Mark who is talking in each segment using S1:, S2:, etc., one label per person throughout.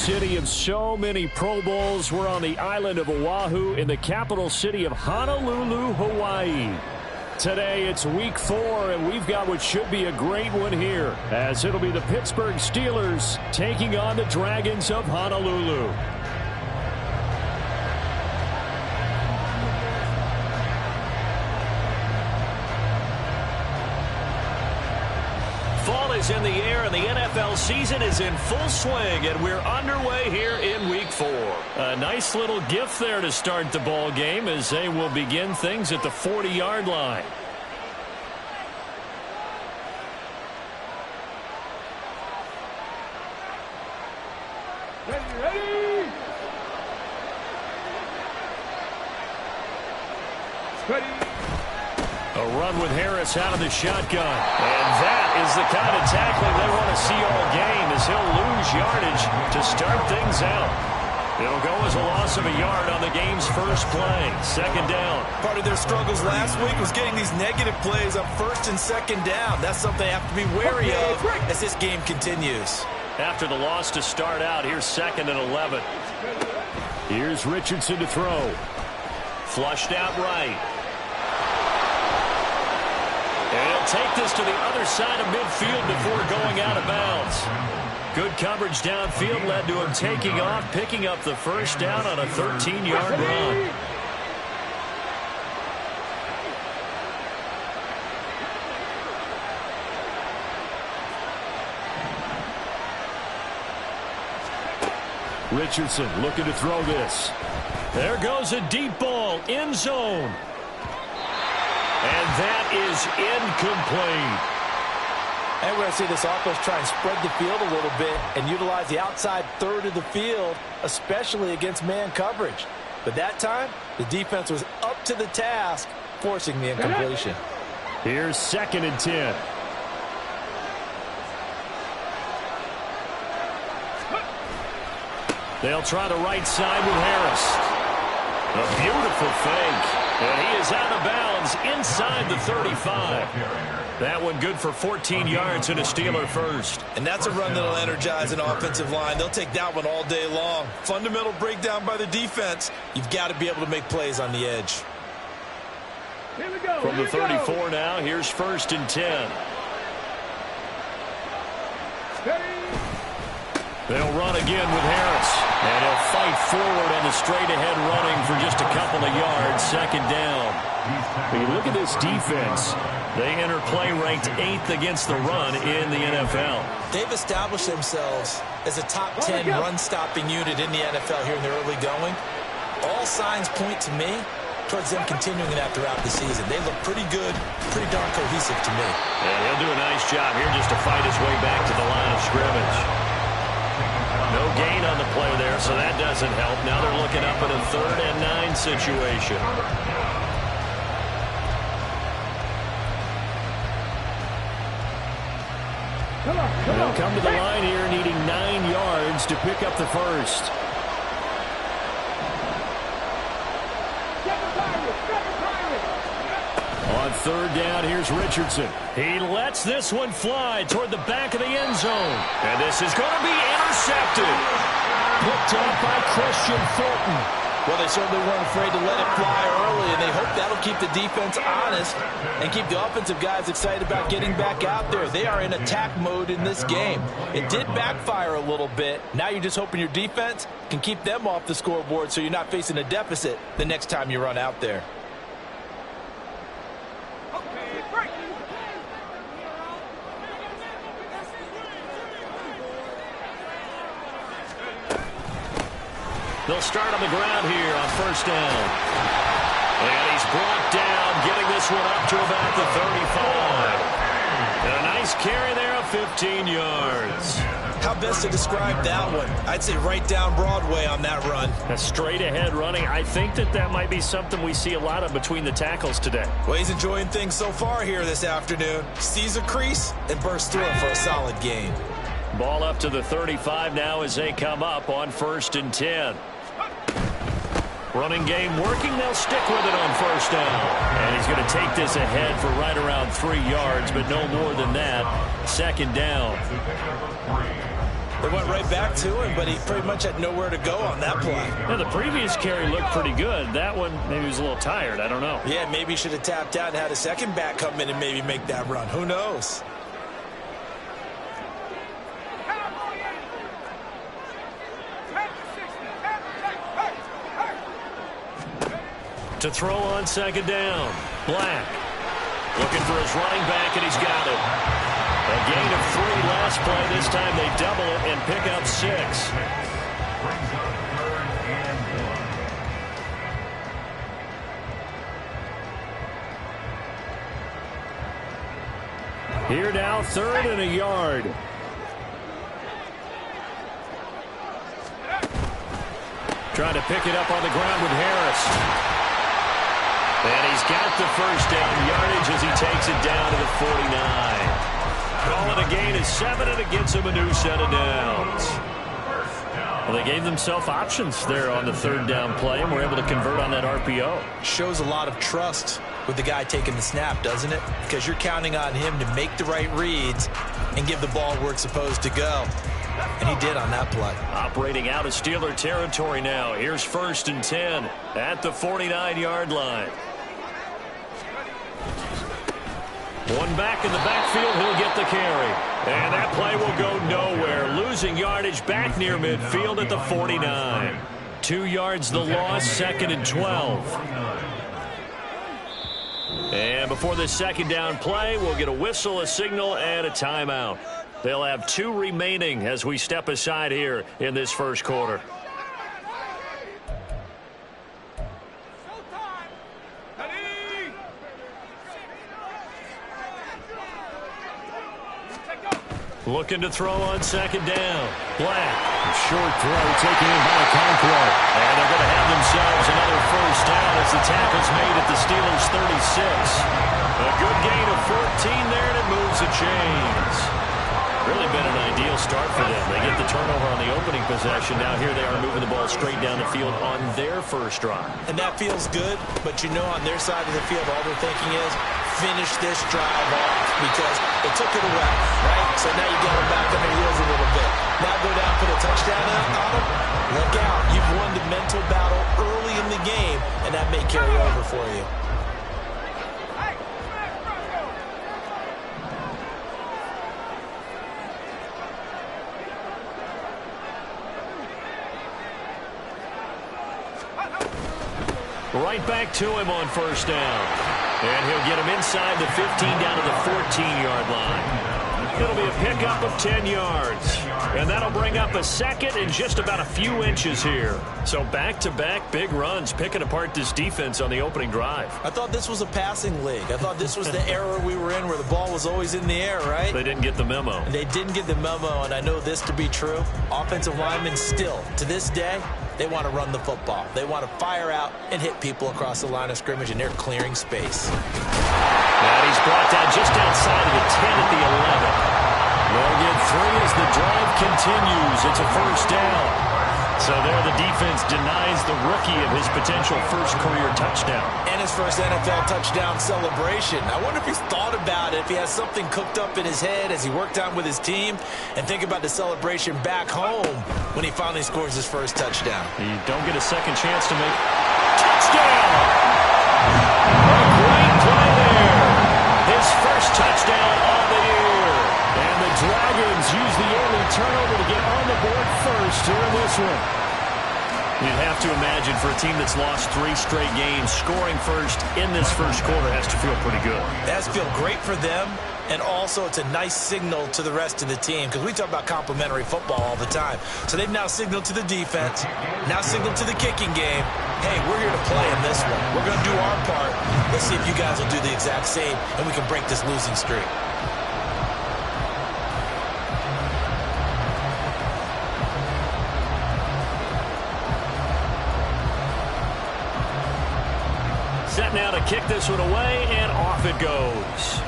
S1: city of so many Pro Bowls. We're on the island of Oahu in the capital city of Honolulu, Hawaii. Today it's week 4, and we've got what should be a great one here, as it'll be the Pittsburgh Steelers taking on the Dragons of Honolulu. Fall is in the air, and the NFL season is in full swing, and we're underway here in week 4. A nice little gift there to start the ball game, as they will begin things at the 40-yard line.
S2: Ready.
S1: A run with Harris out of the shotgun. And that is the kind of tackling they want to see all game, as he'll lose yardage to start things out. It'll go as a loss of a yard on the game's first play. Second down.
S3: Part of their struggles last week was getting these negative plays on first and second down. That's something they have to be wary of as this game continues.
S1: After the loss to start out, here's 2nd and 11. Here's Richardson to throw. Flushed out right. And he'll take this to the other side of midfield before going out of bounds. Good coverage downfield led to him taking off, picking up the first down on a 13-yard run. Richardson looking to throw this. There goes a deep ball, end zone. And that is incomplete.
S3: And we're going to see this offense try and spread the field a little bit and utilize the outside third of the field, especially against man coverage. But that time, the defense was up to the task, forcing the incompletion.
S1: Here's 2nd and 10. They'll try the right side with Harris. A beautiful fake. And he is out of bounds inside the 35. That one good for 14 yards and a Steeler first.
S3: And that's a run that'll energize an offensive line. They'll take that one all day long. Fundamental breakdown by the defense. You've got to be able to make plays on the edge.
S2: Here we go.
S1: From the 34 now, here's 1st and 10. They'll run again with Harris. And he'll fight forward on the straight-ahead running for just a couple of yards. 2nd down. When you look at this defense, they enter play ranked 8th against the run in the NFL.
S3: They've established themselves as a top 10 run-stopping unit in the NFL here in the early going. All signs point to me towards them continuing that throughout the season. They look pretty good, pretty darn cohesive to me.
S1: And he'll do a nice job here just to fight his way back to the line of scrimmage. No gain on the play there, so that doesn't help. Now they're looking up at a 3rd and 9 situation. They'll come to the line here needing 9 yards to pick up the first. On 3rd down, here's Richardson. He lets this one fly toward the back of the end zone. And this is going to be intercepted. Picked up by Christian Fulton.
S3: Well, they certainly weren't afraid to let it fly early, and they hope that'll keep the defense honest and keep the offensive guys excited about getting back out there. They are in attack mode in this game. It did backfire a little bit. Now you're just hoping your defense can keep them off the scoreboard so you're not facing a deficit the next time you run out there.
S1: They'll start on the ground here on 1st down. And he's brought down, getting this one up to about the 35. And a nice carry there of 15 yards.
S3: How best to describe that one? I'd say right down Broadway on that run.
S1: A straight-ahead running. I think that might be something we see a lot of between the tackles today.
S3: Well, he's enjoying things so far here this afternoon. Sees a crease and bursts through it for a solid gain.
S1: Ball up to the 35 now as they come up on 1st and 10. Running game working. They'll stick with it on 1st down. And he's going to take this ahead for right around 3 yards, but no more than that. 2nd down.
S3: They went right back to him, but he pretty much had nowhere to go on that play.
S1: Yeah, the previous carry looked pretty good. That one, maybe he was a little tired. I don't know.
S3: Yeah, maybe he should have tapped out and had a second back come in and maybe make that run. Who knows?
S1: To throw on second down. Black looking for his running back, and he's got it. A gain of 3 last play. This time they double it and pick up 6. Here now, 3rd and a yard. Trying to pick it up on the ground with Harris. And he's got the first down yardage as he takes it down to the 49. Calling a gain of 7, and it gets him a new set of downs. Well, they gave themselves options there on the 3rd down play, and were able to convert on that RPO.
S3: Shows a lot of trust with the guy taking the snap, doesn't it? Because you're counting on him to make the right reads and give the ball where it's supposed to go. And he did on that play.
S1: Operating out of Steeler territory now. Here's 1st and 10 at the 49-yard line. One back in the backfield, he'll get the carry. And that play will go nowhere. Losing yardage back near midfield at the 49. 2 yards the loss, 2nd and 12. And before this 2nd down play, we'll get a whistle, a signal, and a timeout. They'll have 2 remaining as we step aside here in this 1st quarter. Looking to throw on 2nd down. Black.
S2: Short throw taken in by Conquo.
S1: And they're going to have themselves another 1st down as the tackle's made at the Steelers' 36. A good gain of 14 there, and it moves the chains. Really been an ideal start for them. They get the turnover on the opening possession. Now here they are moving the ball straight down the field on their 1st drive.
S3: And that feels good, but you know on their side of the field all they're thinking is finish this drive off because they took it away, right? So now you get them back on their heels a little bit. Now go down, put a touchdown on them. Look out. You've won the mental battle early in the game, and that may carry over for you.
S1: Right back to him on 1st down. And he'll get him inside the 15 down to the 14-yard line. It'll be a pickup of 10 yards. And that'll bring up a 2nd and just about a few inches here. So back-to-back big runs picking apart this defense on the opening drive.
S3: I thought this was a passing league. I thought this was the era we were in where the ball was always in the air, right?
S1: They didn't get the memo.
S3: They didn't get the memo, and I know this to be true. Offensive linemen still, to this day, they want to run the football. They want to fire out and hit people across the line of scrimmage, and they're clearing space.
S1: And he's brought down just outside of the 10 at the 11. They'll get 3 as the drive continues. It's a 1st down. So there the defense denies the rookie of his potential 1st career touchdown.
S3: And his 1st NFL touchdown celebration. I wonder if he's thought about it, if he has something cooked up in his head as he worked out with his team, and think about the celebration back home when he finally scores his 1st touchdown.
S1: You don't get a second chance to make touchdown. A great play there. His 1st touchdown of the year. And the Dragons use the early turnover to get on the board first here in this one. You'd have to imagine for a team that's lost 3 straight games, scoring first in this 1st quarter has to feel pretty good.
S3: It has to feel great for them, and also it's a nice signal to the rest of the team because we talk about complimentary football all the time. So they've now signaled to the defense, now signaled to the kicking game, hey, we're here to play in this one. We're going to do our part. Let's see if you guys will do the exact same, and we can break this losing streak.
S1: Set now to kick this one away, and off it goes.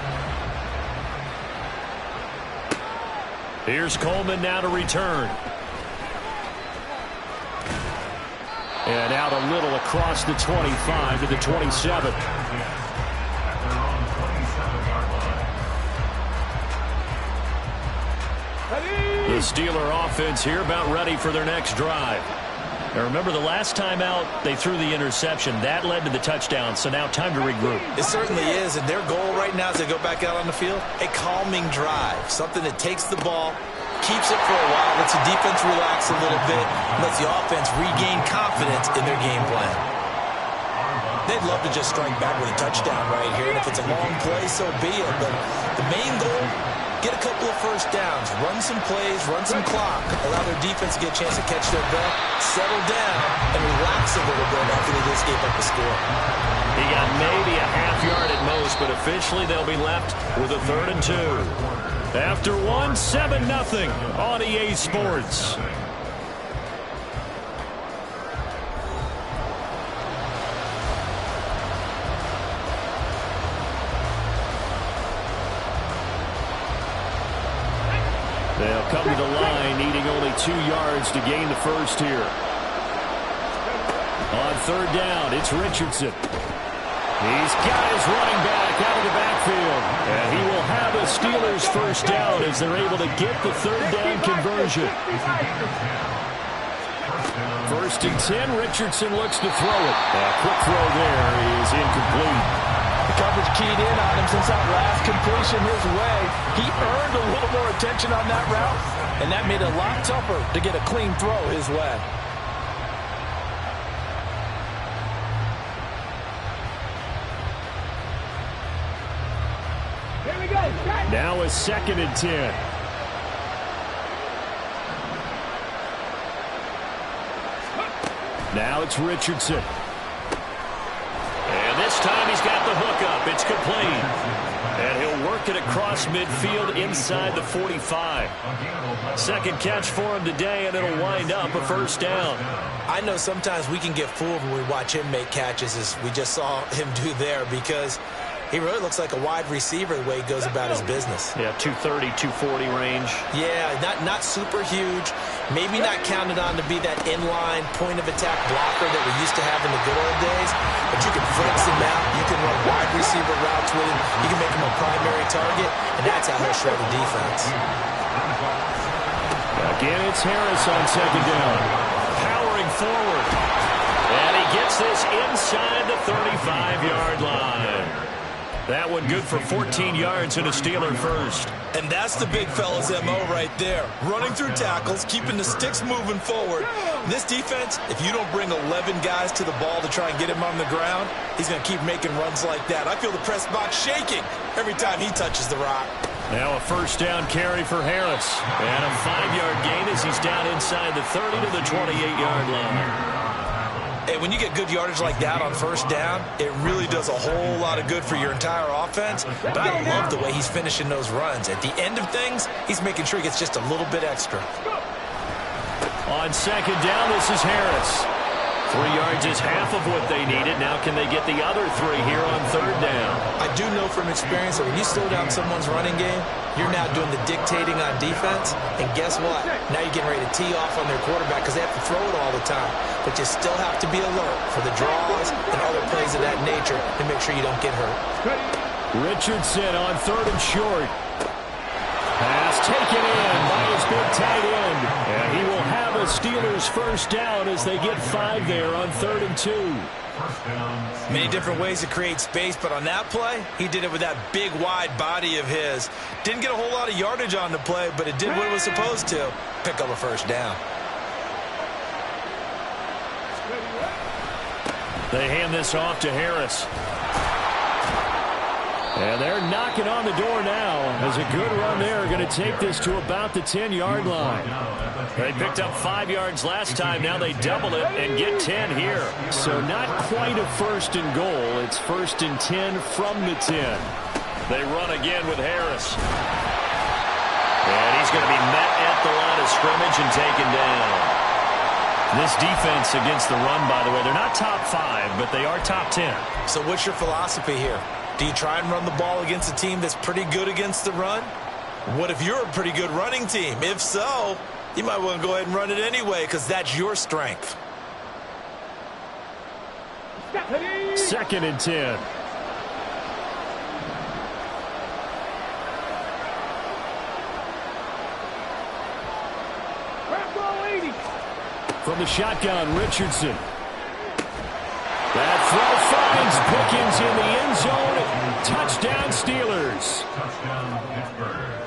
S1: Here's Coleman now to return. And out a little across the 25 to the 27. The The Steeler offense here about ready for their next drive. Now remember, the last time out, they threw the interception. That led to the touchdown, so now time to regroup.
S3: It certainly is, and their goal right now as they go back out on the field, a calming drive, something that takes the ball, keeps it for a while, lets the defense relax a little bit, lets the offense regain confidence in their game plan. They'd love to just strike back with a touchdown right here, and if it's a long play, so be it. But the main goal, get a couple of first downs, run some plays, run some clock, allow their defense to get a chance to catch their breath, settle down, and relax a little bit after they just gave up a score.
S1: He got maybe a half yard at most, but officially they'll be left with a 3rd and 2. After one, 7-0 on EA Sports. They'll come to the line, needing only 2 yards to gain the first here. On 3rd down, it's Richardson. He's got his running back out of the backfield. And he will have a Steelers first down as they're able to get the 3rd down conversion. 1st and 10, Richardson looks to throw it. A quick throw there is incomplete.
S3: The coverage keyed in on him since that last completion his way. He earned a little more attention on that route, and that made it a lot tougher to get a clean throw his way.
S1: Now a 2nd and 10. Now it's Richardson. And this time he's got the hookup. It's complete. And he'll work it across midfield inside the 45. 2nd catch for him today, and it'll wind up a first down.
S3: I know sometimes we can get fooled when we watch him make catches, as we just saw him do there, because he really looks like a wide receiver the way he goes about his business.
S1: Yeah, 230, 240 range.
S3: Yeah, not super huge. Maybe not counted on to be that inline point-of-attack blocker that we used to have in the good old days. But you can flex him out. You can run wide receiver routes with him. You can make him a primary target, and that's how he'll shred the defense.
S1: Again, it's Harris on 2nd down. Powering forward. And he gets this inside the 35-yard line. That one good for 14 yards and a Steeler first.
S3: And that's the big fella's MO right there. Running through tackles, keeping the sticks moving forward. This defense, if you don't bring 11 guys to the ball to try and get him on the ground, he's going to keep making runs like that. I feel the press box shaking every time he touches the rock.
S1: Now a first down carry for Harris. And a 5-yard gain as he's down inside the 30 to the 28-yard line.
S3: Hey, when you get good yardage like that on first down, it really does a whole lot of good for your entire offense. But I love the way he's finishing those runs. At the end of things, he's making sure he gets just a little bit extra.
S1: On 2nd down, this is Harris. 3 yards is half of what they needed. Now can they get the other 3 here on 3rd down?
S3: I do know from experience that when you slow down someone's running game, you're now doing the dictating on defense. And guess what? Now you're getting ready to tee off on their quarterback because they have to throw it all the time. But you still have to be alert for the draws and other plays of that nature to make sure you don't get hurt.
S1: Richardson on 3rd and short. Pass taken in by his big tight end. And he will have a Steelers first down as they get 5 there on 3rd and 2.
S3: Many different ways to create space, but on that play, he did it with that big, wide body of his. Didn't get a whole lot of yardage on the play, but it did what it was supposed to. Pick up a first down.
S1: They hand this off to Harris. And they're knocking on the door now as a good run there. Going to take this to about the 10-yard line. They picked up 5 yards last time. Now they double it and get 10 here. So not quite a 1st and goal. It's 1st and 10 from the 10. They run again with Harris. And he's going to be met at the line of scrimmage and taken down. This defense against the run, by the way, they're not top 5, but they are top 10.
S3: So what's your philosophy here? Do you try and run the ball against a team that's pretty good against the run? What if you're a pretty good running team? If so, you might want to go ahead and run it anyway because that's your strength.
S1: 2nd and 10. from the shotgun, Richardson. That throw finds Pickens in the end zone. Touchdown, Steelers.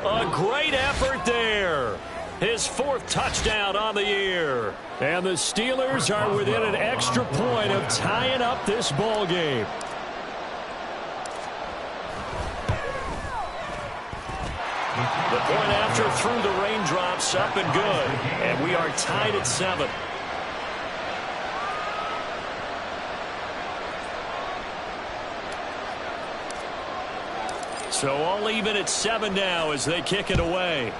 S1: A great effort there. His 4th touchdown on the year. And the Steelers are within an extra point of tying up this ball game. The point after through the raindrops, up and good. And we are tied at 7. So all even at 7 now as they kick it away.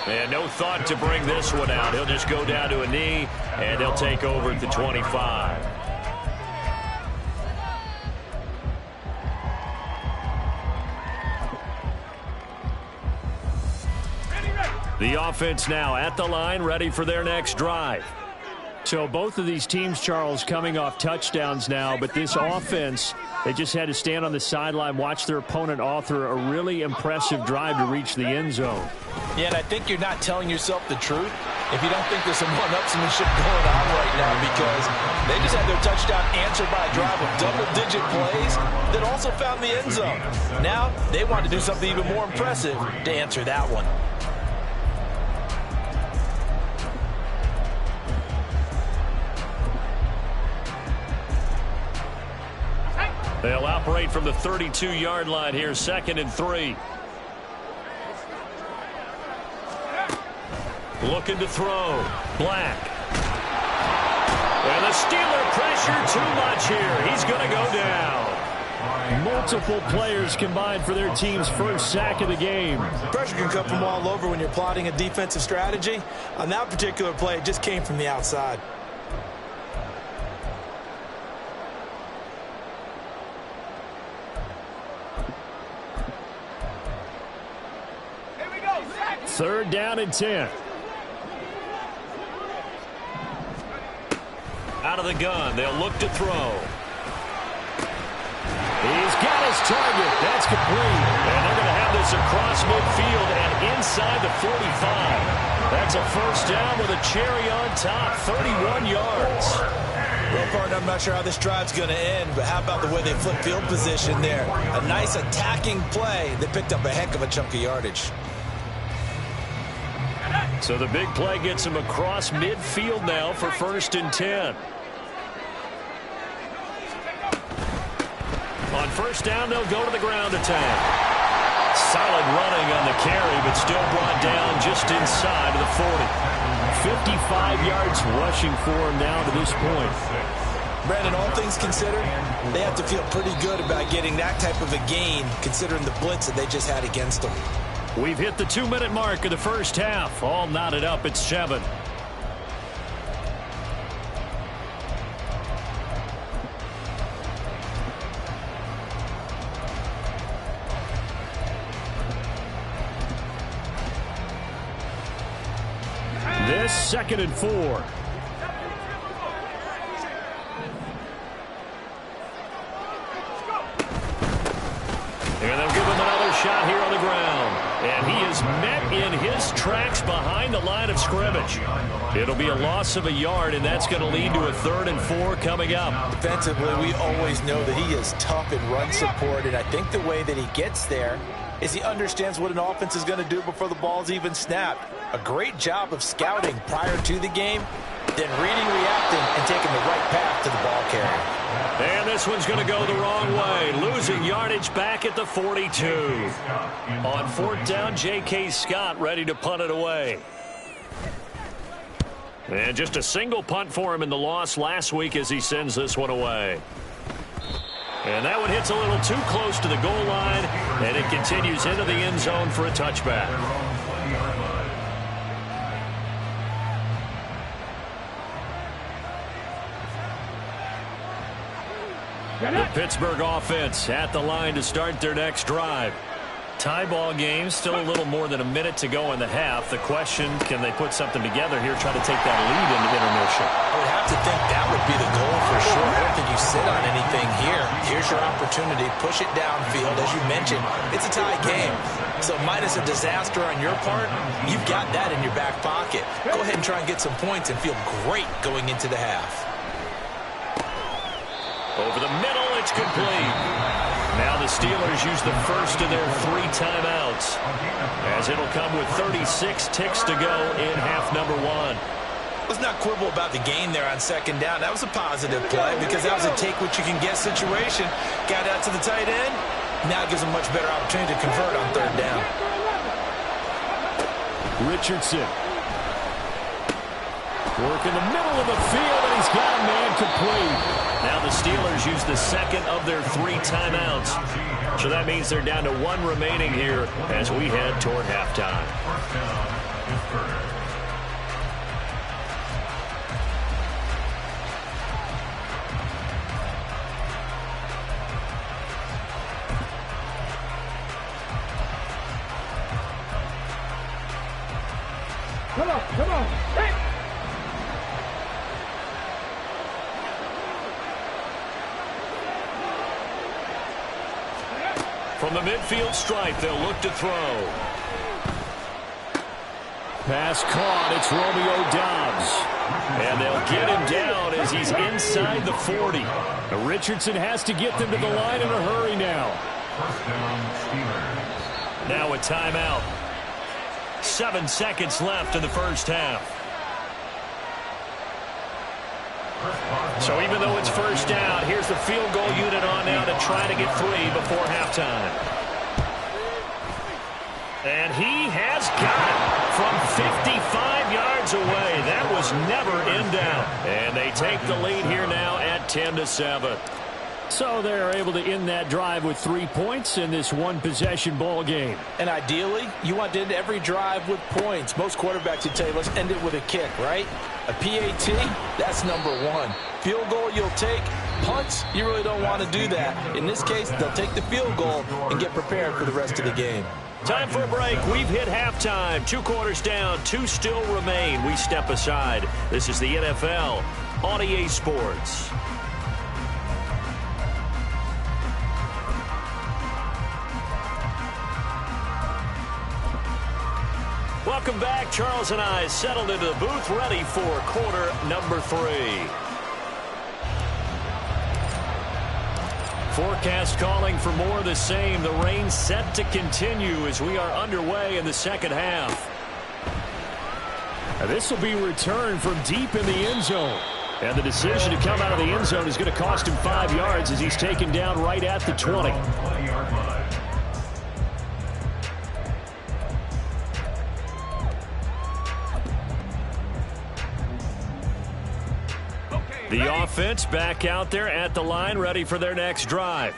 S1: And no thought to bring this one out. He'll just go down to a knee, and he'll take over at the 25. The offense now at the line, ready for their next drive. So both of these teams, Charles, coming off touchdowns now, but this offense, they just had to stand on the sideline, watch their opponent author a really impressive drive to reach the end zone.
S3: Yeah, and I think you're not telling yourself the truth if you don't think there's some one-upsmanship going on right now, because they just had their touchdown answered by a drive of double-digit plays that also found the end zone. Now they want to do something even more impressive to answer that one.
S1: They'll operate from the 32-yard line here, 2nd and 3. Looking to throw. Black. And the Steeler pressure too much here. He's going to go down. Multiple players combined for their team's first sack of the game.
S4: Pressure can come from all over when you're plotting a defensive strategy. On that particular play, it just came from the outside.
S1: Third down and 10. Out of the gun, they'll look to throw. He's got his target. That's complete. And they're going to have this across midfield and inside the 45. That's a first down with a cherry on top, 31 yards.
S4: Well, partner, I'm not sure how this drive's going to end, but how about the way they flip field position there? A nice attacking play. They picked up a heck of a chunk of yardage.
S1: So the big play gets him across midfield now for 1st and 10. On first down, they'll go to the ground attack. Solid running on the carry, but still brought down just inside of the 40. 55 yards rushing for him now to this point.
S4: Brandon, all things considered, they have to feel pretty good about getting that type of a gain, considering the blitz that they just had against them.
S1: We've hit the 2-minute mark of the first half. All knotted up at 7. This 2nd and 4. And they'll give him another shot here on the ground. And he is met in his tracks behind the line of scrimmage. It'll be a loss of a yard, and that's going to lead to a 3rd and 4 coming up.
S4: Defensively, we always know that he is tough in run support, and I think the way that he gets there is he understands what an offense is going to do before the ball's even snapped. A great job of scouting prior to the game, then reading, reacting, and taking the right path to the ball carrier.
S1: And this one's going to go the wrong way. Losing yardage back at the 42. On 4th down, J.K. Scott ready to punt it away. And just a single punt for him in the loss last week as he sends this one away. And that one hits a little too close to the goal line, and it continues into the end zone for a touchback. The Pittsburgh offense at the line to start their next drive. Tie ball game, still a little more than a minute to go in the half. The question, can they put something together here, try to take that lead into intermission?
S4: I would have to think that would be the goal for sure. I don't think you sit on anything here. Here's your opportunity. Push it downfield. As you mentioned, it's a tie game.
S3: So minus a disaster on your part, you've got that in your back pocket. Go ahead and try and get some points and feel great going into the half.
S1: Over the middle, it's complete. Now the Steelers use the first of their 3 timeouts, as it'll come with 36 ticks to go in half number 1.
S3: Let's not quibble about the gain there on second down. That was a positive play because that was a take-what-you-can-get situation. Got out to the tight end. Now it gives them a much better opportunity to convert on third down.
S1: Richardson. Work in the middle of the field, and he's got a man complete. Now the Steelers use the second of their 3 timeouts. So that means they're down to 1 remaining here as we head toward halftime.
S5: Come on. Hey.
S1: From the midfield stripe, they'll look to throw. Pass caught. It's Romeo Doubs. And they'll get him down as he's inside the 40. Now Richardson has to get them to the line in a hurry now. Now a timeout. 7 seconds left in the first half. So even though it's first down, here's the field goal unit on now to try to get 3 before halftime. And he has got it from 55 yards away. That was never in doubt. And they take the lead here now at 10-7. So they're able to end that drive with 3 points in this one-possession ball game.
S3: And ideally, you want to end every drive with points. Most quarterbacks would tell you, let's end it with a kick, right? A PAT, that's number 1. Field goal you'll take. Punts, you really don't want to do that. In this case, they'll take the field goal and get prepared for the rest of the game.
S1: Time for a break. We've hit halftime. 2 quarters down, 2 still remain. We step aside. This is the NFL on EA Sports. Welcome back. Charles and I settled into the booth, ready for quarter number 3. Forecast calling for more of the same. The rain set to continue as we are underway in the second half. Now this will be returned from deep in the end zone. And the decision to come out of the end zone is going to cost him 5 yards as he's taken down right at the 20. The offense back out there at the line, ready for their next drive.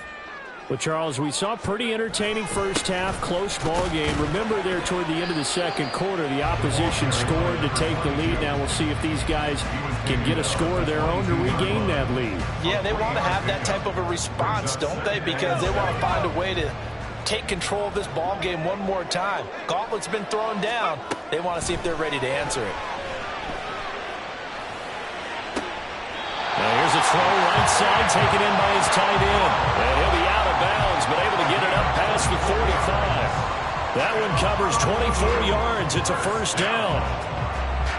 S1: Well, Charles, we saw a pretty entertaining first half, close ball game. Remember there toward the end of the second quarter, the opposition scored to take the lead. Now we'll see if these guys can get a score of their own to regain that lead.
S3: Yeah, they want to have that type of a response, don't they? Because they want to find a way to take control of this ball game one more time. Gauntlet's been thrown down. They want to see if they're ready to answer it.
S1: Now here's a throw right side, taken in by his tight end. And he'll be out of bounds, but able to get it up past the 45. That one covers 24 yards. It's a first down.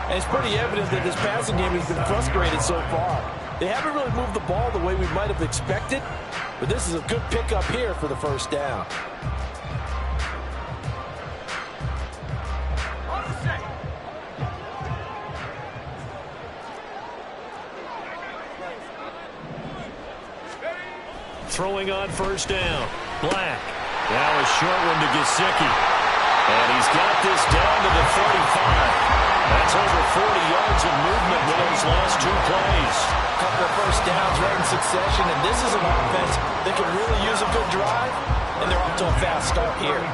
S3: And it's pretty evident that this passing game has been frustrated so far. They haven't really moved the ball the way we might have expected, but this is a good pickup here for the first down.
S1: Throwing on first down. Black. Now a short one to Gesicki. And he's got this down to the 35. That's over 40 yards of movement with those last 2 plays.
S3: A couple of first downs right in succession, and this is an offense that could really use a good drive, and they're off to a fast start here.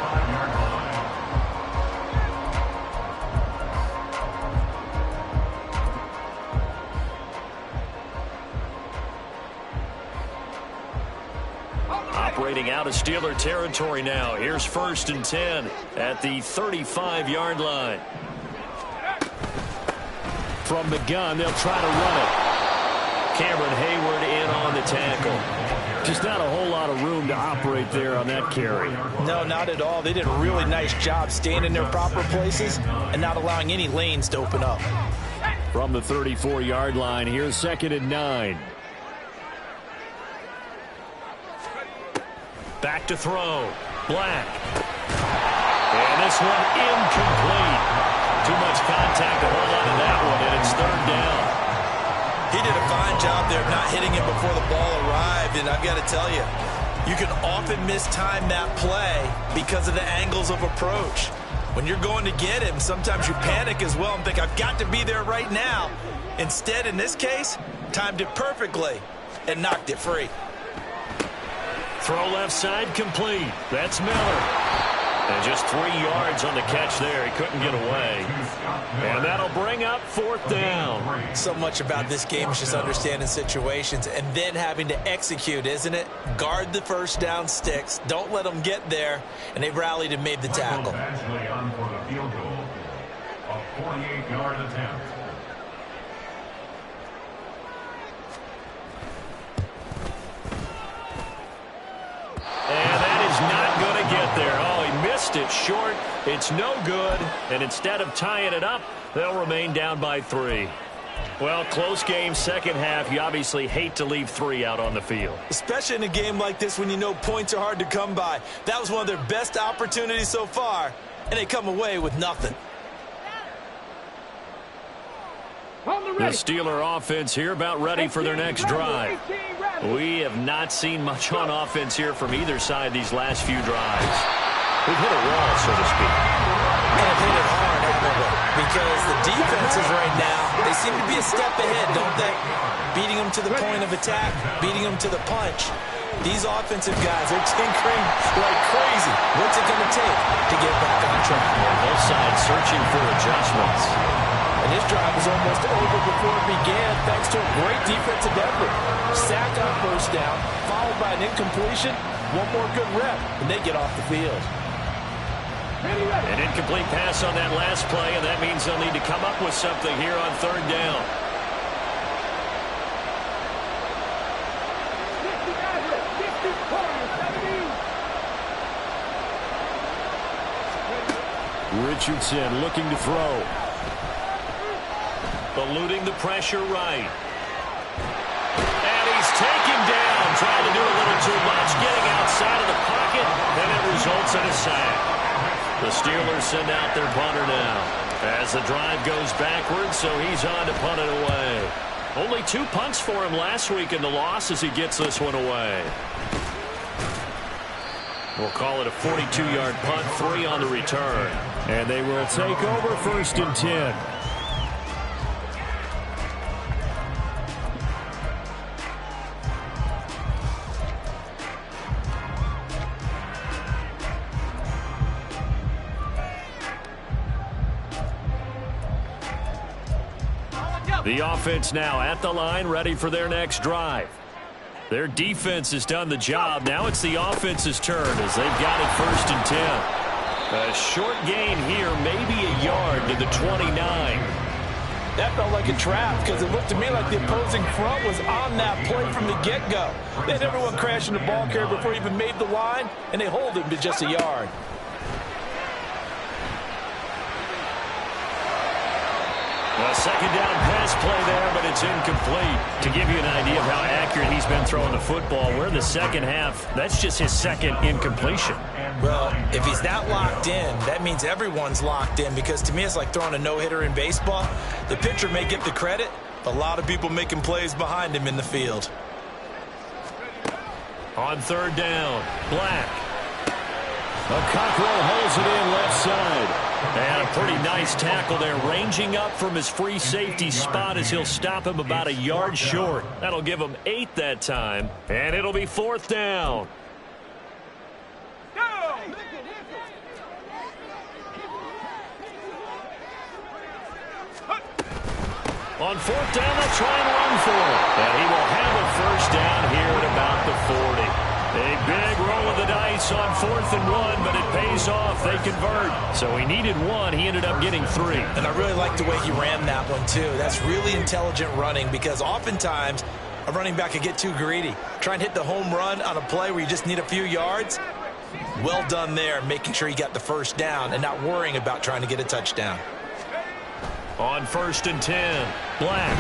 S1: Operating out of Steeler territory now. Here's 1st and 10 at the 35-yard line. From the gun, they'll try to run it. Cameron Hayward in on the tackle. Just not a whole lot of room to operate there on that carry.
S4: No, not at all. They did a really nice job staying in their proper places and not allowing any lanes to open up.
S1: From the 34-yard line, here's 2nd and 9. Back to throw. Black. And this one incomplete. Too much contact to hold on to that one, and it's 3rd down.
S3: He did a fine job there of not hitting him before the ball arrived, and I've got to tell you, you can often mistime that play because of the angles of approach. When you're going to get him, sometimes you panic as well and think, I've got to be there right now. Instead, in this case, timed it perfectly and knocked it free.
S1: Throw left side complete. That's Miller. And just 3 yards on the catch there. He couldn't get away. And that'll bring up 4th down.
S4: So much about this game is just understanding situations and then having to execute, isn't it? Guard the first down sticks. Don't let them get there. And they rallied and made the tackle.
S5: Badgley on for the field goal. A 48-yard attempt.
S1: And that is not going to get there. Oh, he missed it short. It's no good. And instead of tying it up, they'll remain down by 3. Well, close game, second half. You obviously hate to leave 3 out on the field.
S3: Especially in a game like this when you know points are hard to come by. That was one of their best opportunities so far, and they come away with nothing.
S1: The Steeler offense here about ready for their next drive. We have not seen much on offense here from either side these last few drives. We've hit a wall, so to speak.
S4: And have hit it hard, haven't we? Because the defenses right now, they seem to be a step ahead, don't they? Beating them to the point of attack, beating them to the punch. These offensive guys are tinkering like crazy. What's it going to take to get back on track?
S1: Both sides searching for adjustments.
S4: And this drive was almost over before it began thanks to a great defensive effort. Sack on first down, followed by an incompletion. One more good rep, and they get off the field.
S1: An incomplete pass on that last play, and that means they'll need to come up with something here on 3rd down. Richardson looking to throw. Eluding the pressure right. And he's taken down, trying to do a little too much, getting outside of the pocket, and it results in a sack. The Steelers send out their punter now as the drive goes backwards, so he's on to punt it away. Only 2 punts for him last week in the loss as he gets this one away. We'll call it a 42-yard punt, 3 on the return. And they will take over 1st and 10. The offense now at the line, ready for their next drive. Their defense has done the job. Now it's the offense's turn as they've got it 1st and 10. A short gain here, maybe a yard to the 29.
S4: That felt like a trap because it looked to me like the opposing front was on that play from the get-go. They had everyone crashing the ball carrier before he even made the line, and they hold him to just a yard.
S1: A 2nd down pass play there, but it's incomplete. To give you an idea of how accurate he's been throwing the football, we're in the second half. That's just his 2nd incompletion.
S4: Well, if he's that locked in, that means everyone's locked in because to me it's like throwing a no-hitter in baseball. The pitcher may get the credit, but a lot of people making plays behind him in the field.
S1: On 3rd down, Black. Cockrell holds it in left side. And a pretty nice tackle there, ranging up from his free safety spot as he'll stop him about a yard short. That'll give him 8 that time, and it'll be 4th down. On 4th down, they'll try and run for it. And he will have a 1st down here at about the 40. A big roll of the dice on 4th and 1, but it pays off. They convert. So he needed 1. He ended up getting 3.
S4: And I really like the way he ran that one, too. That's really intelligent running because oftentimes a running back could get too greedy. Try and hit the home run on a play where you just need a few yards. Well done there, making sure he got the first down and not worrying about trying to get a touchdown.
S1: On 1st and 10, Black.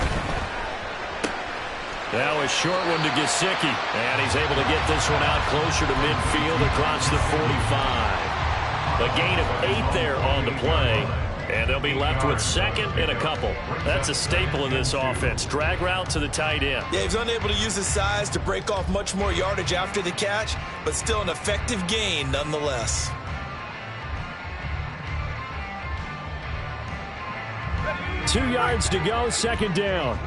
S1: Now a short one to Gesicki. And he's able to get this one out closer to midfield across the 45. A gain of 8 there on the play. And they'll be left with 2nd and a couple. That's a staple in this offense. Drag route to the tight end.
S4: Yeah, he's unable to use his size to break off much more yardage after the catch, but still an effective gain nonetheless.
S1: Two yards to go, 2nd down.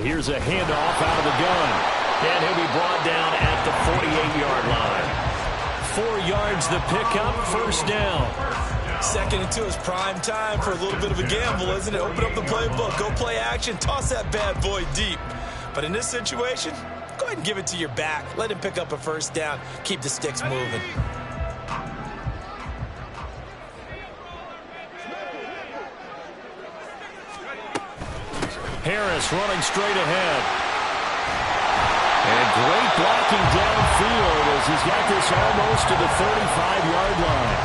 S1: Here's a handoff out of the gun. And he'll be brought down at the 48-yard line. 4 yards the pickup, 1st down.
S4: 2nd and 2 is prime time for a little bit of a gamble, isn't it? Open up the playbook, go play action, toss that bad boy deep. But in this situation, go ahead and give it to your back. Let him pick up a 1st down. Keep the sticks moving.
S1: Harris running straight ahead. And great blocking downfield as he's got this almost to the 35-yard line.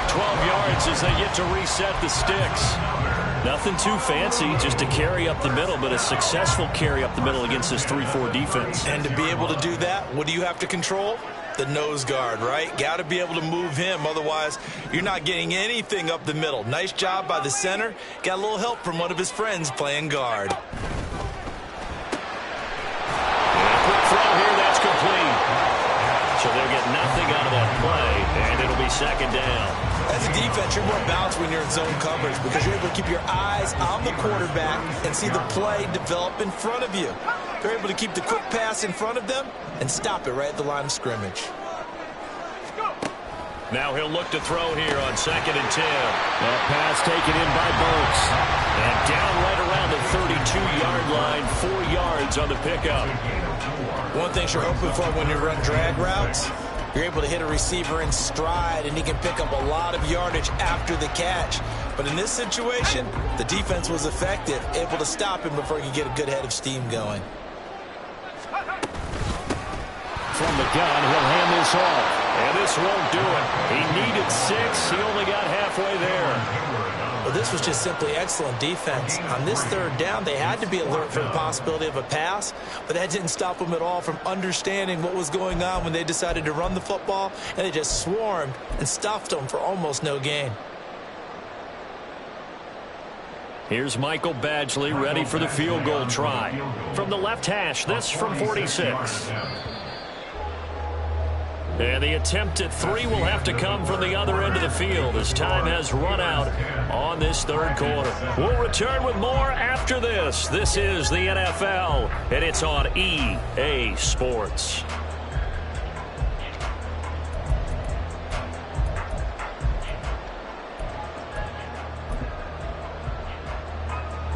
S1: 12 yards as they get to reset the sticks. Nothing too fancy, just a carry up the middle, but a successful carry up the middle against this 3-4 defense.
S4: And to be able to do that, what do you have to control? The nose guard, right? Got to be able to move him. Otherwise, you're not getting anything up the middle. Nice job by the center. Got a little help from one of his friends playing guard.
S1: And a quick throw here, that's complete. So they'll get nothing out of that play, and it'll be 2nd down.
S4: As a defense, you're more balanced when you're in zone coverage because you're able to keep your eyes on the quarterback and see the play develop in front of you. You're able to keep the quick pass in front of them and stop it right at the line of scrimmage.
S1: Now he'll look to throw here on 2nd and 10. That pass taken in by Burks. And down right around the 32-yard line, 4 yards on the pickup.
S4: One thing you're hoping for when you run drag routes, you're able to hit a receiver in stride, and he can pick up a lot of yardage after the catch. But in this situation, the defense was effective, able to stop him before he could get a good head of steam going.
S1: From the gun, he'll hand this off. And this won't do it. He needed 6. He only got halfway there.
S4: Well, this was just simply excellent defense. On this 3rd down, they had to be alert for the possibility of a pass, but that didn't stop them at all from understanding what was going on when they decided to run the football, and they just swarmed and stuffed them for almost no gain.
S1: Here's Michael Badgley ready for the field goal try. From the left hash, this from 46. And the attempt at 3 will have to come from the other end of the field as time has run out on this 3rd quarter. We'll return with more after this. This is the NFL, and it's on EA Sports.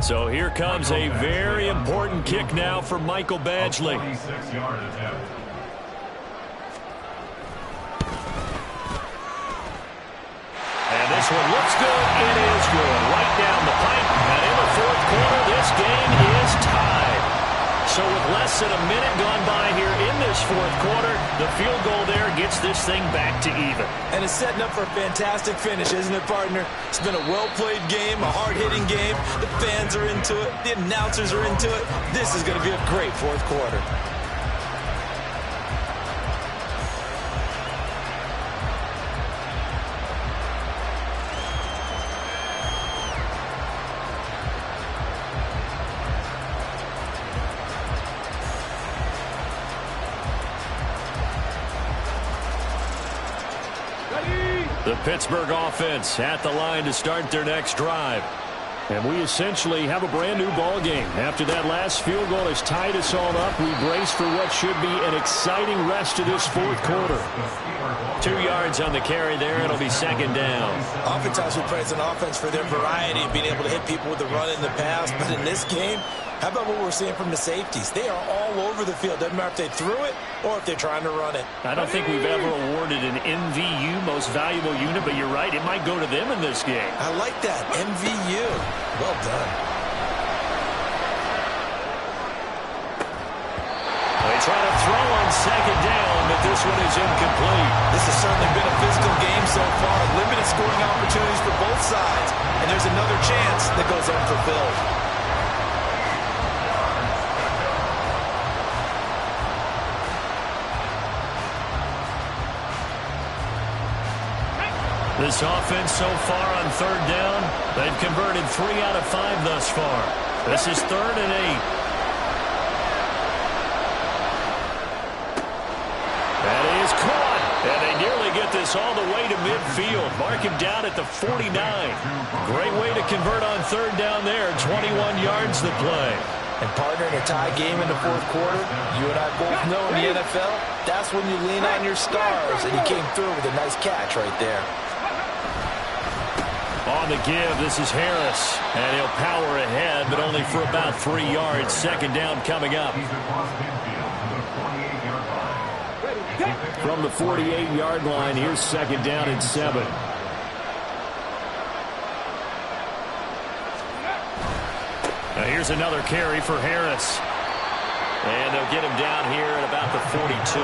S1: So here comes a very important kick now for Michael Badgley.
S5: 46-yard attempt.
S1: And this one looks good. It is good. Right down the pipe. And in the 4th quarter, this game is tied. So with less than a minute gone by here in this 4th quarter, the field goal there gets this thing back to even.
S4: And it's setting up for a fantastic finish, isn't it, partner? It's been a well-played game, a hard-hitting game. The fans are into it. The announcers are into it. This is going to be a great 4th quarter.
S1: The Pittsburgh offense at the line to start their next drive. And we essentially have a brand new ball game. After that last field goal has tied us all up, we brace for what should be an exciting rest of this fourth quarter.
S2: 2 yards on the carry there. It'll be second down.
S4: Oftentimes we praise an offense for their variety of being able to hit people with the run in the pass. But in this game, how about what we're seeing from the safeties? They are all over the field. Doesn't matter if they threw it or if they're trying to run it.
S2: I don't think we've ever awarded an MVU, most valuable unit, but you're right. It might go to them in this game.
S4: I like that. MVU. Well done.
S2: They try to throw on second down, but this one is incomplete.
S4: This has certainly been a physical game so far. Limited scoring opportunities for both sides. And there's another chance that goes unfulfilled.
S2: This offense so far on third down, they've converted 3 out of 5 thus far. This is 3rd and 8. That is caught, and they nearly get this all the way to midfield. Mark him down at the 49. Great way to convert on third down there. 21 yards the play.
S4: And partner, in a tie game in the fourth quarter, you and I both know in the NFL, that's when you lean on your stars, and he came through with a nice catch right there.
S2: On the give, this is Harris, and he'll power ahead, but only for about 3 yards. Second down coming up.
S1: From the 48-yard line, here's second down and 7.
S2: Now here's another carry for Harris. And they'll get him down here at about the 42.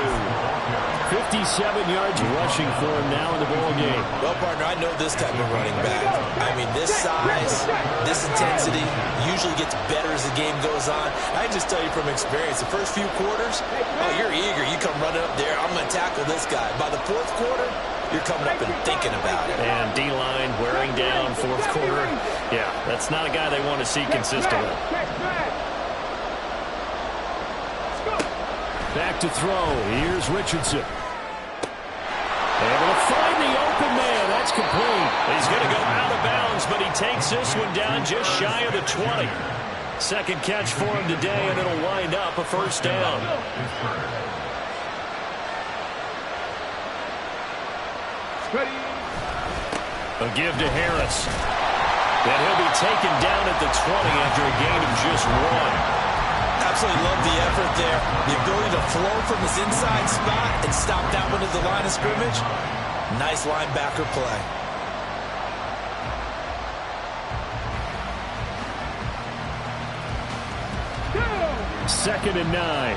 S1: 57 yards rushing for him now in the ball game.
S4: Well, partner, I know this type of running back. I mean, this size, this intensity usually gets better as the game goes on. I just tell you from experience, the first few quarters, oh, you're eager. You come running up there, I'm going to tackle this guy. By the fourth quarter, you're coming up and thinking about it.
S2: And D-line wearing down fourth quarter. Yeah, that's not a guy they want to see consistently.
S1: Back to throw. Here's Richardson. Able to find the open man. That's complete.
S2: He's going to go out of bounds, but he takes this one down just shy of the 20. Second catch for him today, and it'll wind up a first down. A give to Harris. And he'll be taken down at the 20 after a gain of just 1.
S4: Absolutely love the effort there. The ability to flow from his inside spot and stop that one at the line of scrimmage. Nice linebacker play.
S1: Second and 9.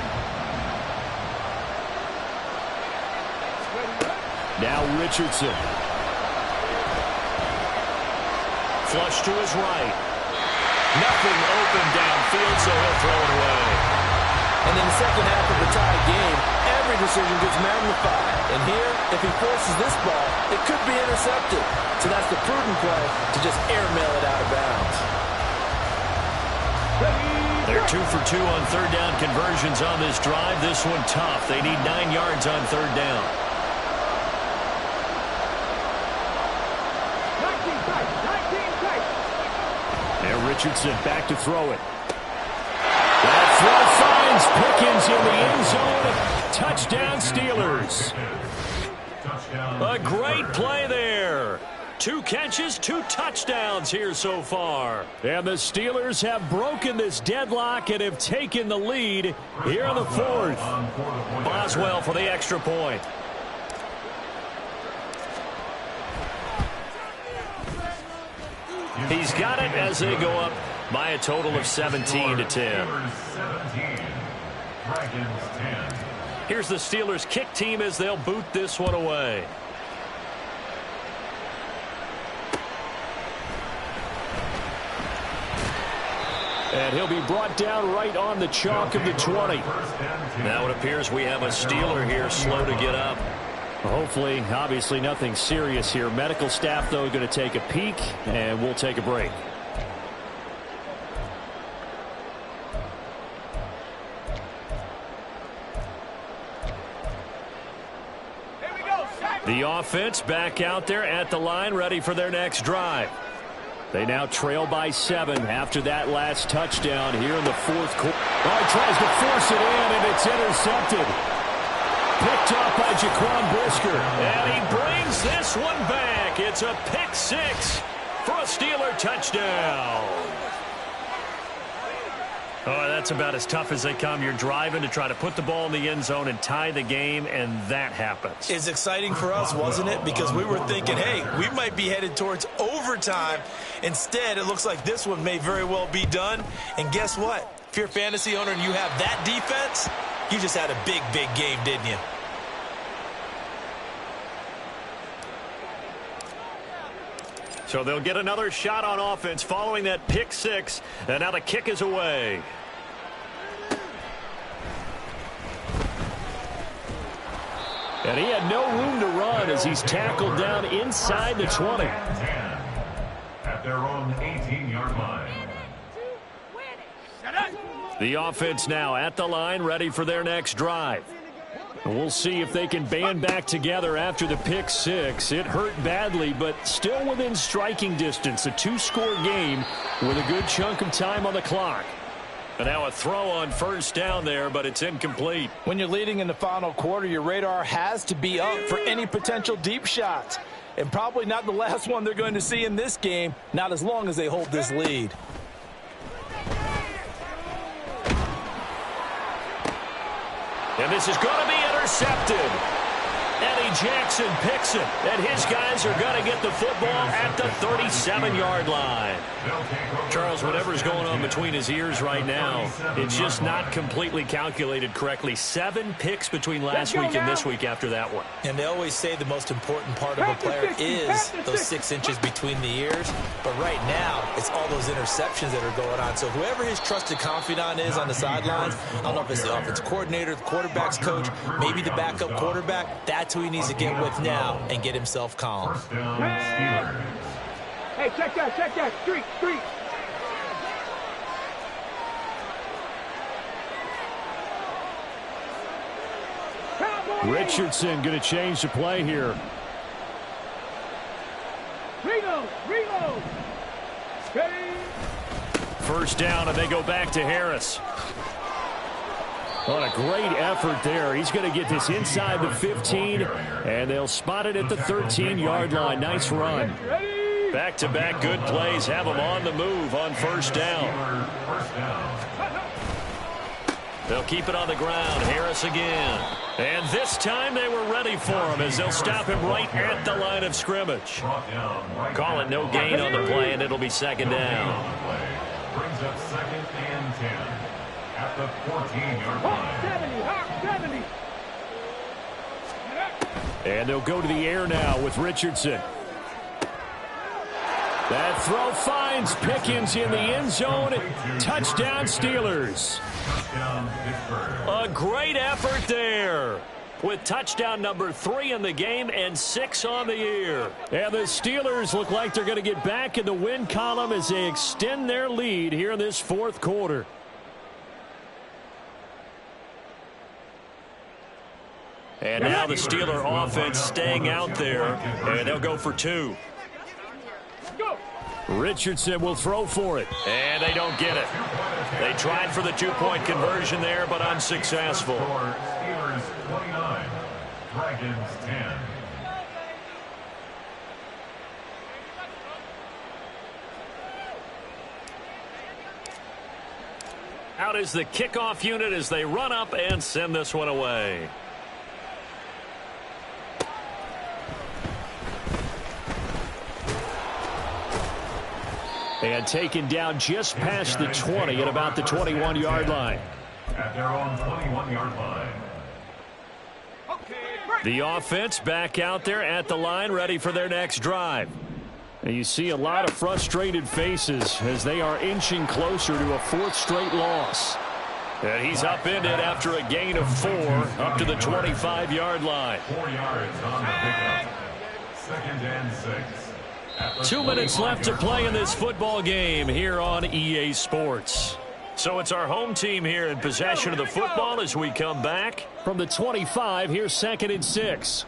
S1: Now Richardson.
S2: Flush to his right. Nothing open downfield, so he'll throw it away.
S4: And in the second half of the tie game, every decision gets magnified. And here, if he forces this ball, it could be intercepted. So that's the prudent play to just airmail it out of bounds.
S2: They're 2 for 2 on third down conversions on this drive. This one tough. They need 9 yards on third down.
S1: Now Richardson back to throw it. That throw finds Pickens in the end zone. Touchdown, Steelers.
S2: A great play there. 2 catches, 2 touchdowns here so far.
S1: And the Steelers have broken this deadlock and have taken the lead here in the fourth.
S2: Boswell for the extra point. He's got it as they go up by a total of 17-10. Here's the Steelers kick team as they'll boot this one away.
S1: And he'll be brought down right on the chalk of the 20.
S2: Now it appears we have a Steeler here slow to get up.
S1: Hopefully, obviously nothing serious here. Medical staff, though, going to take a peek, and we'll take a break. The offense back out there at the line, ready for their next drive. They now trail by 7 after that last touchdown here in the fourth quarter. Oh, he tries to force it in, and it's intercepted. Picked up by Jaquan Brisker.
S2: And he brings this one back. It's a pick 6 for a Steeler touchdown. Oh, that's about as tough as they come. You're driving to try to put the ball in the end zone and tie the game, and that happens.
S3: It's exciting for us, wasn't it? Because we were thinking, hey, we might be headed towards overtime. Instead, it looks like this one may very well be done. And guess what? If you're a fantasy owner and you have that defense, you just had a big, big game, didn't you?
S2: So they'll get another shot on offense following that pick 6, and now the kick is away.
S1: And he had no room to run as he's tackled down inside the 20.
S5: At their own 18-yard line.
S1: The offense now at the line, ready for their next drive. And we'll see if they can band back together after the pick 6. It hurt badly, but still within striking distance. A 2-score game with a good chunk of time on the clock.
S2: And now a throw on first down there, but it's incomplete.
S3: When you're leading in the final quarter, your radar has to be up for any potential deep shots. And probably not the last one they're going to see in this game, not as long as they hold this lead.
S2: And this is going to be intercepted. Eddie Jackson picks it, and his guys are going to get the football at the 37-yard line. Charles, whatever's going on between his ears right now, it's just not completely calculated correctly. 7 picks between last week and this week after that one.
S3: And they always say the most important part of a player is those 6 inches between the ears. But right now, it's all those interceptions that are going on. So whoever his trusted confidant is on the sidelines, I don't know if it's the offensive coordinator, the quarterback's coach, maybe the backup quarterback, that's who he needs to get with now and get himself calm.
S6: Hey, check that, street.
S1: Richardson going to change the play here.
S6: Reload.
S1: First down, and they go back to Harris. What a great effort there. He's going to get this inside the 15, and they'll spot it at the 13-yard line. Nice run.
S2: Back-to-back good plays have them on the move on first down. They'll keep it on the ground. Harris again. And this time they were ready for him as they'll stop him right at the line of scrimmage. Call it no gain on the play, and it'll be second down.
S5: Brings up 2nd and 10 at the 14-yard line.
S6: 70.
S1: And they'll go to the air now with Richardson. That throw finds Pickens in the end zone. Touchdown, Steelers.
S5: Touchdown, Pittsburgh.
S2: A great effort there with touchdown number 3 in the game and 6 on the year.
S1: And the Steelers look like they're going to get back in the win column as they extend their lead here in this fourth quarter.
S2: And now the Steeler offense staying out there, and they'll go for 2.
S1: Richardson will throw for it.
S2: And they don't get it. They tried for the 2-point conversion there, but unsuccessful.
S5: Steelers 29, Dragons 10.
S2: Out is the kickoff unit as they run up and send this one away.
S1: And taken down just past the 20 at about the 21-yard line.
S5: At their own 21-yard line.
S1: The offense back out there at the line, ready for their next drive. And you see a lot of frustrated faces as they are inching closer to a 4th straight loss.
S2: And he's upended after a gain of 4 up to the 25-yard line.
S5: 4 yards on the pickup. 2nd and 6.
S2: 2 minutes left to play in this football game here on EA Sports. So it's our home team here in possession of the football as we come back.
S1: From the 25, here's 2nd and 6.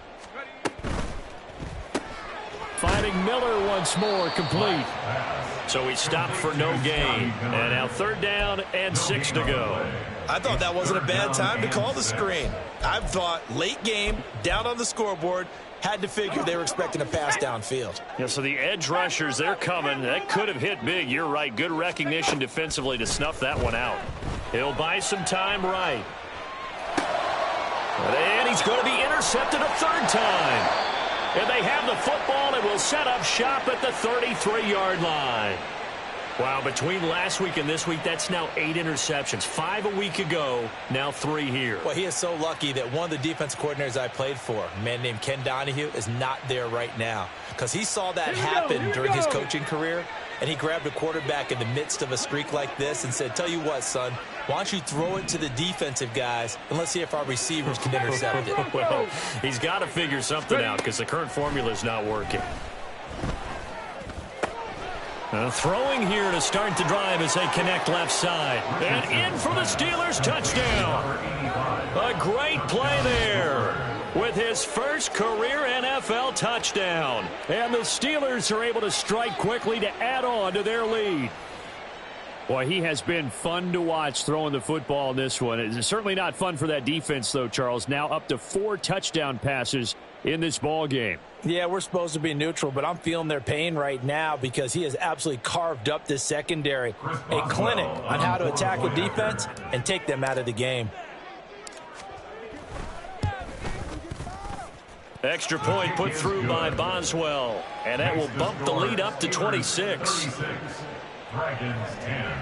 S1: Finding Miller once more, complete.
S2: So he stopped for no gain. And now 3rd down and 6 to go.
S3: I thought that wasn't a bad time to call the screen. I thought late game, down on the scoreboard, had to figure they were expecting a pass downfield.
S1: Yeah, so the edge rushers, they're coming. That could have hit big. You're right. Good recognition defensively to snuff that one out. He'll buy some time right. And he's going to be intercepted a 3rd time. And they have the football and will set up shop at the 33-yard line. Wow, between last week and this week, that's now 8 interceptions. 5 a week ago, now 3 here.
S3: Well, he is so lucky that one of the defense coordinators I played for, a man named Ken Donahue, is not there right now. Because he saw that happen during his coaching career, and he grabbed a quarterback in the midst of a streak like this and said, tell you what, son, why don't you throw it to the defensive guys, and let's see if our receivers can intercept it.
S1: Well, he's got to figure something out because the current formula is not working. Throwing here to start the drive as they connect left side. And in for the Steelers touchdown. A great play there with his first career NFL touchdown. And the Steelers are able to strike quickly to add on to their lead. Boy, he has been fun to watch throwing the football in this one. It's certainly not fun for that defense, though, Charles. Now up to 4 touchdown passes in this ball game.
S3: Yeah, we're supposed to be neutral, but I'm feeling their pain right now because he has absolutely carved up this secondary. A clinic on how to attack a defense and take them out of the game.
S2: Extra point put through by Boswell, and that will bump the lead up to 26.
S5: Dragons 10.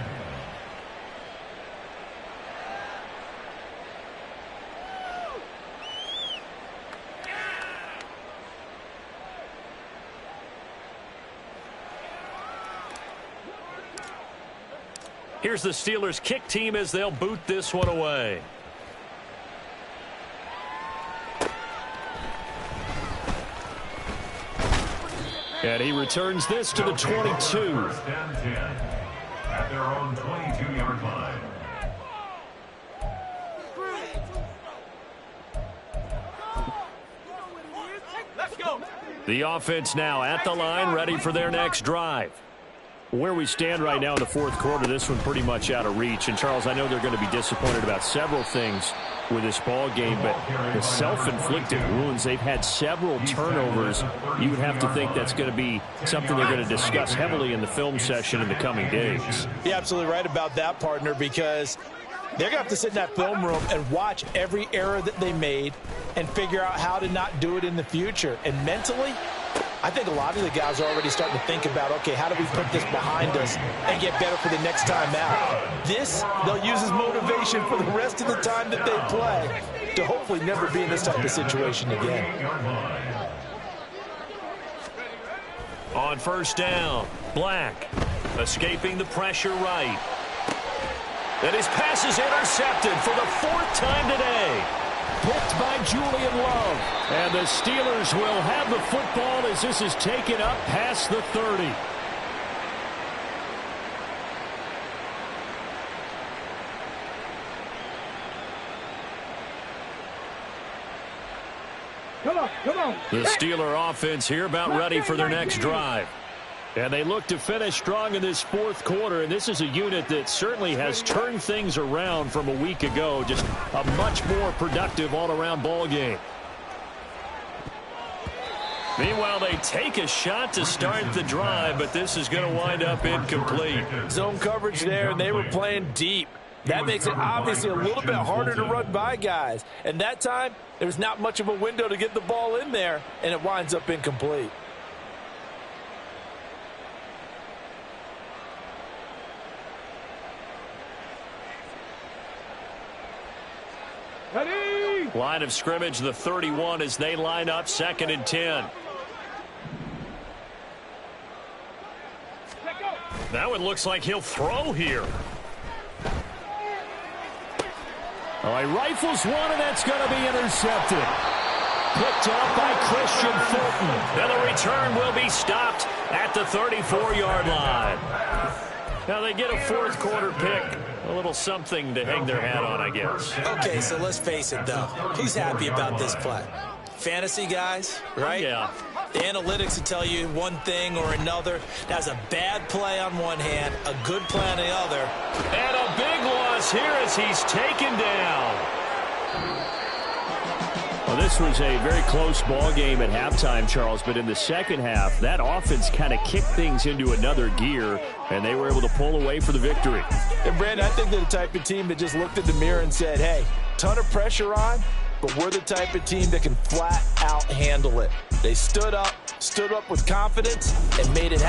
S2: Here's the Steelers kick team as they'll boot this one away.
S1: And he returns this to the 22.
S5: First and 10 at their own 22-yard line.
S6: Let's go.
S1: The offense now at the line, ready for their next drive. Where we stand right now in the 4th quarter, this one pretty much out of reach. And, Charles, I know they're going to be disappointed about several things with this ball game, but the self-inflicted wounds, they've had several turnovers. You would have to think that's going to be something they're going to discuss heavily in the film session in the coming days.
S3: You're absolutely right about that, partner, because they're going to have to sit in that film room and watch every error that they made and figure out how to not do it in the future. And mentally, I think a lot of the guys are already starting to think about, okay, how do we put this behind us and get better for the next time out? This, they'll use as motivation for the rest of the time that they play to hopefully never be in this type of situation again.
S2: On first down, Black escaping the pressure right. And his pass is intercepted for the 4th time today.
S1: Picked by Julian Love. And the Steelers will have the football as this is taken up past the 30.
S6: Come on, come on.
S1: The Steeler offense here about ready for their next drive. And they look to finish strong in this 4th quarter, and this is a unit that certainly has turned things around from a week ago. Just a much more productive all-around ball game.
S2: Meanwhile, they take a shot to start the drive, but this is going to wind up incomplete.
S3: Zone coverage there, and they were playing deep. That makes it obviously a little bit harder to run by guys. And that time, there's not much of a window to get the ball in there, and it winds up incomplete.
S6: Ready.
S2: Line of scrimmage, the 31, as they line up 2nd and 10. Now it looks like he'll throw here.
S1: Oh, he rifles one, and that's going to be intercepted. Picked up by Christian Fulton.
S2: And the return will be stopped at the 34-yard line. Now they get a 4th quarter pick. A little something to hang their hat on, I guess.
S3: Okay, so let's face it, though. Who's happy about this play?
S4: fantasy guys, right?
S1: Yeah.
S4: The analytics will tell you one thing or another. That's a bad play on one hand, a good play on the other.
S2: And a big loss here as he's taken down.
S1: Well, this was a very close ball game at halftime, Charles, but in the second half, that offense kind of kicked things into another gear, and they were able to pull away for the victory.
S3: And, Brandon, I think they're the type of team that just looked in the mirror and said, hey, ton of pressure on, but we're the type of team that can flat out handle it. They stood up with confidence and made it happen.